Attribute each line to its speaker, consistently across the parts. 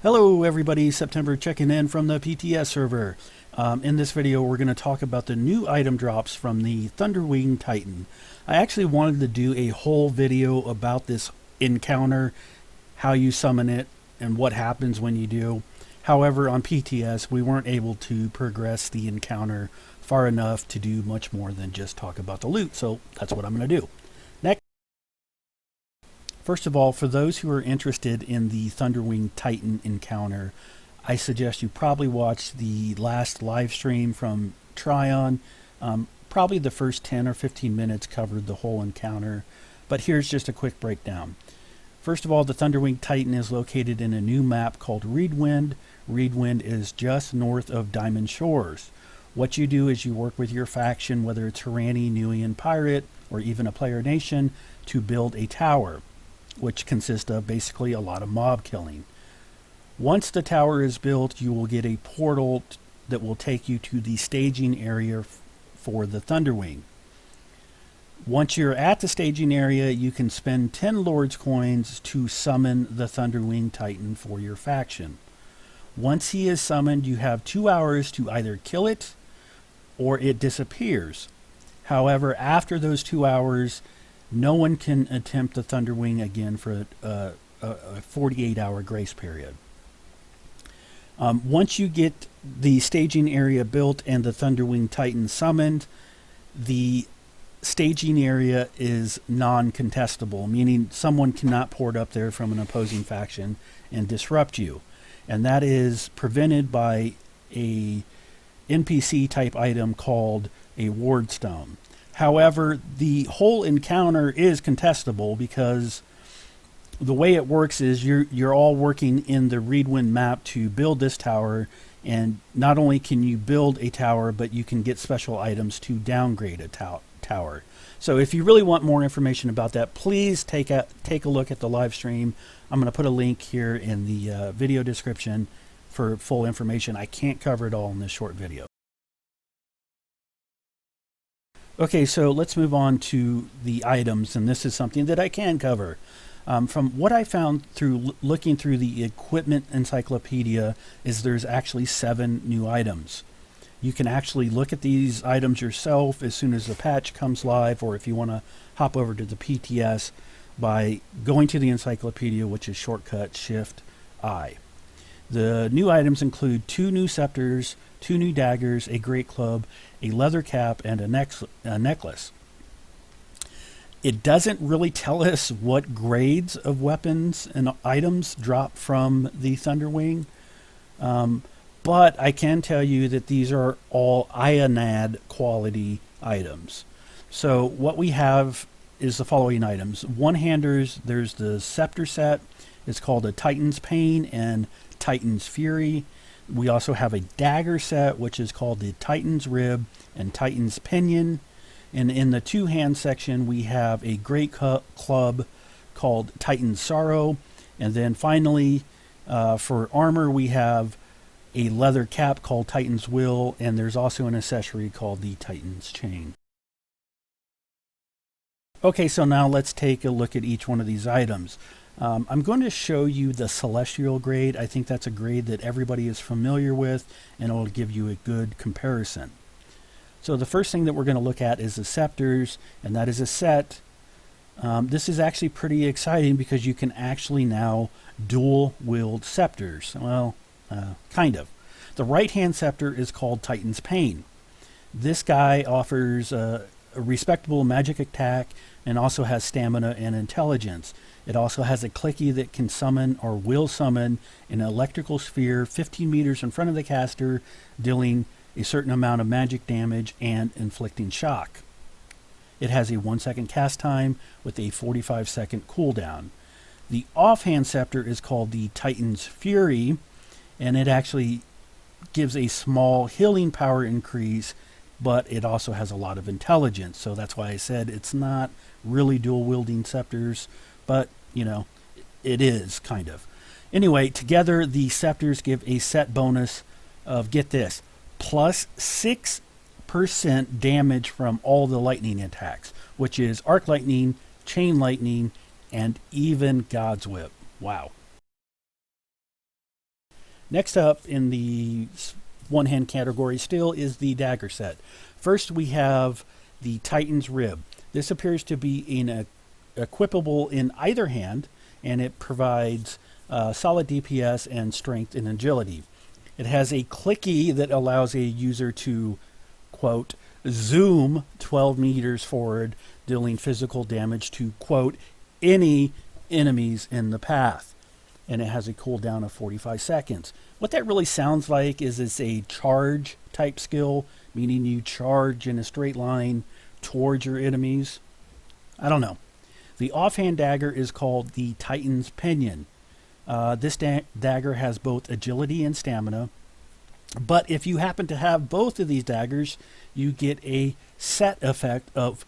Speaker 1: Hello everybody, September checking in from the PTS server. In this video we're going to talk about the new item drops from the Thunderwing Titan. I actually wanted to do a whole video about this encounter, how you summon it, and what happens when you do. However, on PTS we weren't able to progress the encounter far enough to do much more than just talk about the loot, so that's what I'm going to do. First of all, for those who are interested in the Thunderwing Titan encounter, I suggest you probably watch the last live stream from Tryon. Probably the first 10 or 15 minutes covered the whole encounter, but here's just a quick breakdown. First of all, the Thunderwing Titan is located in a new map called Reedwind. Reedwind is just north of Diamond Shores. What you do is you work with your faction, whether it's Harani, Nuian, Pirate, or even a player nation, to build a tower, which consists of basically a lot of mob killing. Once the tower is built, you will get a portal that will take you to the staging area for the Thunderwing. Once you're at the staging area, you can spend 10 Lord's coins to summon the Thunderwing Titan for your faction. Once he is summoned, you have 2 hours to either kill it or it disappears. However, after those 2 hours, no one can attempt the Thunderwing again for a 48-hour grace period. Once you get the staging area built and the Thunderwing Titan summoned, the staging area is non-contestable, meaning someone cannot port up there from an opposing faction and disrupt you. And that is prevented by a NPC type item called a Wardstone. However, the whole encounter is contestable because the way it works is you're all working in the Reedwind map to build this tower, and not only can you build a tower, but you can get special items to downgrade a tower. So if you really want more information about that, please take a look at the live stream. I'm going to put a link here in the video description for full information. I can't cover it all in this short video. Okay, so let's move on to the items, and this is something that I can cover. From what I found through looking through the equipment encyclopedia is there's actually 7 new items. You can actually look at these items yourself as soon as the patch comes live, or if you want to hop over to the PTS by going to the encyclopedia, which is shortcut Shift-I. The new items include 2 new scepters, 2 new daggers, a great club, a leather cap, and a necklace. It doesn't really tell us what grades of weapons and items drop from the Thunderwing, but I can tell you that these are all Ionad quality items. So what we have is the following items. One-handers, there's the scepter set. It's called a Titan's Pain and Titan's Fury. We also have a dagger set, which is called the Titan's Rib and Titan's Pinion. And in the two-hand section, we have a great club called Titan's Sorrow. And then finally, for armor, we have a leather cap called Titan's Will, and there's also an accessory called the Titan's Chain. Okay, so now let's take a look at each one of these items. I'm going to show you the Celestial grade. I think that's a grade that everybody is familiar with, and it will give you a good comparison. So the first thing that we're going to look at is the scepters, and that is a set. This is actually pretty exciting because you can actually now dual wield scepters. Well, kind of. The right-hand scepter is called Titan's Pain. This guy offers a respectable magic attack and also has stamina and intelligence. It also has a clicky that can summon or will summon an electrical sphere 15 meters in front of the caster, dealing a certain amount of magic damage and inflicting shock. It has a 1-second cast time with a 45-second cooldown. The offhand scepter is called the Titan's Fury, and it actually gives a small healing power increase, but it also has a lot of intelligence. So that's why I said it's not really dual wielding scepters, but you know, it is kind of. Anyway, together the scepters give a set bonus of, get this, plus 6% damage from all the lightning attacks, which is arc lightning, chain lightning, and even God's Whip. Wow. Next up in the one-hand category still is the dagger set. First we have the Titan's Rib. This appears to be equipable in either hand, and it provides solid DPS and strength and agility. It has a clicky that allows a user to, quote, zoom 12 meters forward, dealing physical damage to, quote, any enemies in the path. And it has a cooldown of 45 seconds. What that really sounds like is it's a charge type skill, meaning you charge in a straight line towards your enemies. I don't know. The offhand dagger is called the Titan's Pinion. This dagger has both agility and stamina. But if you happen to have both of these daggers, you get a set effect of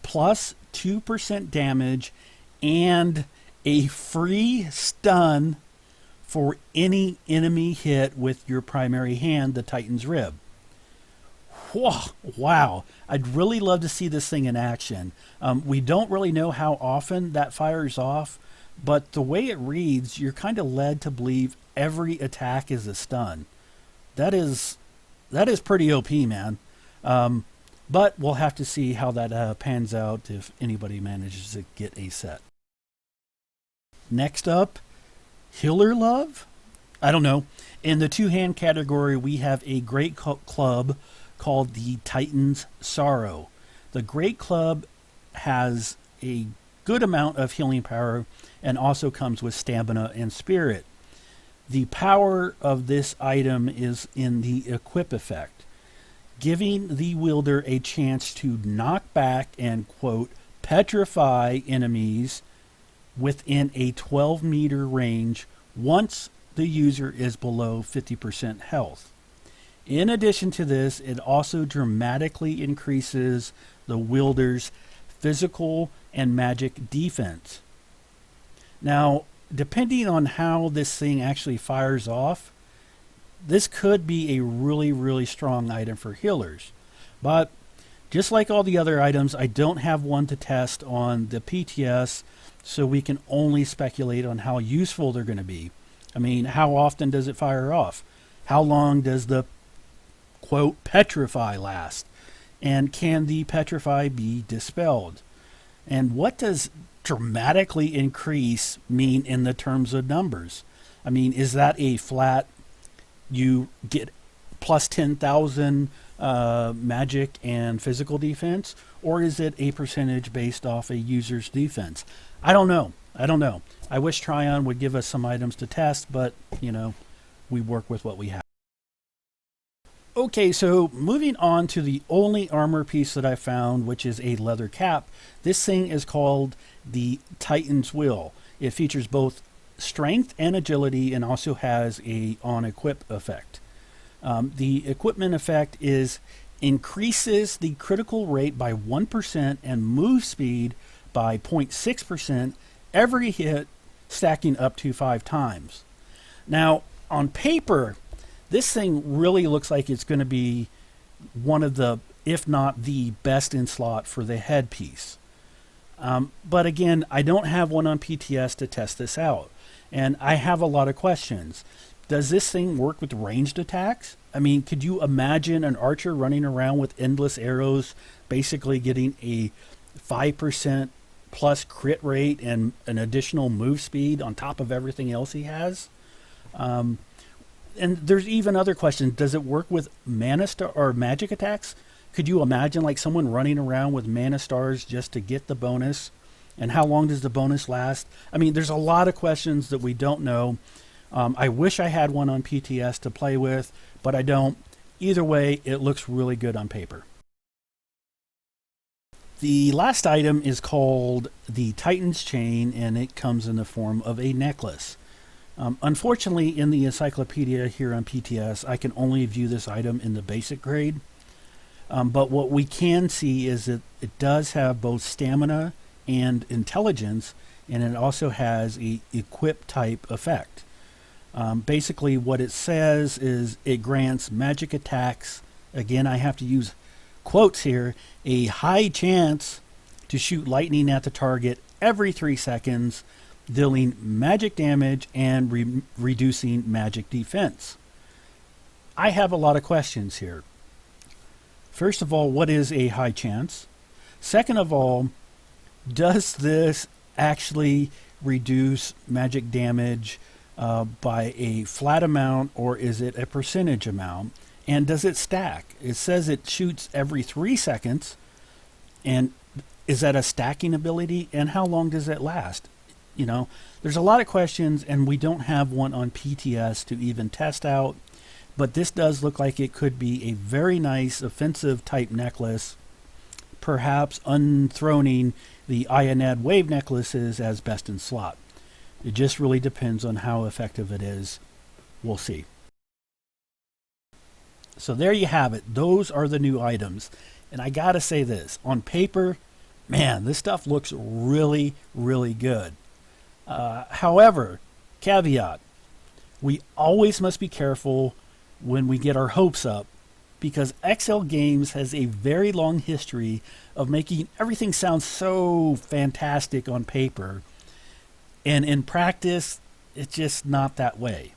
Speaker 1: plus 2% damage and a free stun for any enemy hit with your primary hand, the Titan's Rib. Whoa, wow. I'd really love to see this thing in action. We don't really know how often that fires off, but the way it reads, you're kind of led to believe every attack is a stun. That is pretty OP, man. But we'll have to see how that pans out if anybody manages to get a set. Next up, Healer Love? I don't know. In the two-hand category, we have a great club called the Titan's Sorrow. The great club has a good amount of healing power and also comes with stamina and spirit. The power of this item is in the equip effect, giving the wielder a chance to knock back and, quote, petrify enemies within a 12-meter range once the user is below 50% health. In addition to this, it also dramatically increases the wielder's physical and magic defense. Now, depending on how this thing actually fires off, this could be a really, really strong item for healers. But just like all the other items, I don't have one to test on the PTS, so we can only speculate on how useful they're going to be. I mean, how often does it fire off? How long does the, quote, petrify last? And can the petrify be dispelled? And what does dramatically increase mean in the terms of numbers? I mean, is that a flat, you get plus 10,000 magic and physical defense, or is it a percentage based off a user's defense? I don't know. I wish Tryon would give us some items to test, but, you know, we work with what we have. Okay, so moving on to the only armor piece that I found, which is a leather cap. This thing is called the Titan's Will. It features both strength and agility and also has a on-equip effect. The equipment effect increases the critical rate by 1% and move speed by 0.6% every hit, stacking up to 5 times. Now, on paper, this thing really looks like it's going to be one of the, if not the best in slot for the headpiece. But again, I don't have one on PTS to test this out. And I have a lot of questions. Does this thing work with ranged attacks? I mean, could you imagine an archer running around with endless arrows, basically getting a 5% plus crit rate and an additional move speed on top of everything else he has? And there's even other questions. Does it work with mana star or magic attacks? Could you imagine like someone running around with mana stars just to get the bonus? And how long does the bonus last? I mean, there's a lot of questions that we don't know. I wish I had one on PTS to play with, but I don't. Either way, it looks really good on paper. The last item is called the Titan's Chain, and it comes in the form of a necklace. Unfortunately, in the encyclopedia here on PTS, I can only view this item in the basic grade. But what we can see is that it does have both stamina and intelligence, and it also has a equip type effect. Basically, what it says is it grants magic attacks. Again, I have to use quotes here. A high chance to shoot lightning at the target every 3 seconds. dealing magic damage and reducing magic defense. I have a lot of questions here. First of all, what is a high chance? Second of all, does this actually reduce magic damage by a flat amount, or is it a percentage amount? And does it stack? It says it shoots every 3 seconds. And is that a stacking ability? And how long does it last? You know, there's a lot of questions, and we don't have one on PTS to even test out. But this does look like it could be a very nice offensive type necklace, perhaps unthroning the Ionad wave necklaces as best in slot. It just really depends on how effective it is. We'll see. So there you have it. Those are the new items. And I gotta say this, on paper, man, this stuff looks really, really good. However, caveat, we always must be careful when we get our hopes up, because XL Games has a very long history of making everything sound so fantastic on paper, and in practice, it's just not that way.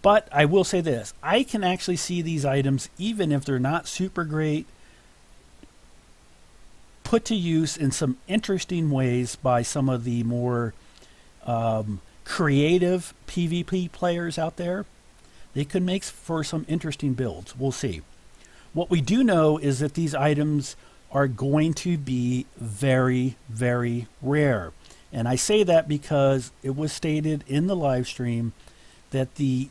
Speaker 1: But I will say this, I can actually see these items, even if they're not super great, put to use in some interesting ways by some of the more creative PvP players out there. They could make for some interesting builds. We'll see. What we do know is that these items are going to be very, very rare. And I say that because it was stated in the live stream that the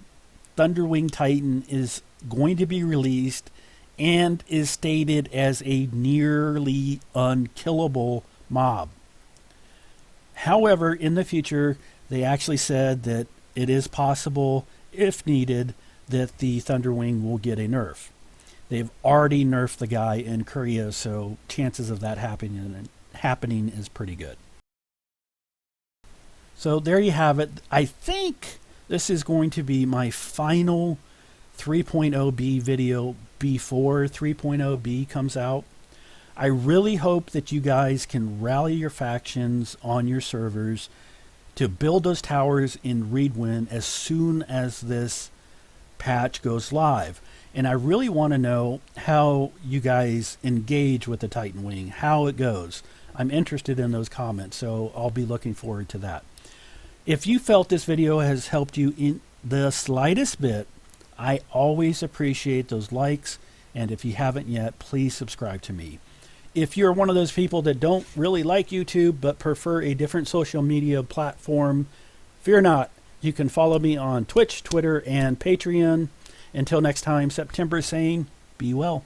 Speaker 1: Thunderwing Titan is going to be released and is stated as a nearly unkillable mob. However, in the future, they actually said that it is possible, if needed, that the Thunderwing will get a nerf. They've already nerfed the guy in Korea, so chances of that happening is pretty good. So there you have it. I think this is going to be my final 3.0b video before 3.0b comes out. I really hope that you guys can rally your factions on your servers to build those towers in Reedwind as soon as this patch goes live. And I really want to know how you guys engage with the Titan Wing, how it goes. I'm interested in those comments, so I'll be looking forward to that. If you felt this video has helped you in the slightest bit, I always appreciate those likes, and if you haven't yet, please subscribe to me. If you're one of those people that don't really like YouTube but prefer a different social media platform, fear not. You can follow me on Twitch, Twitter, and Patreon. Until next time, September saying, be well.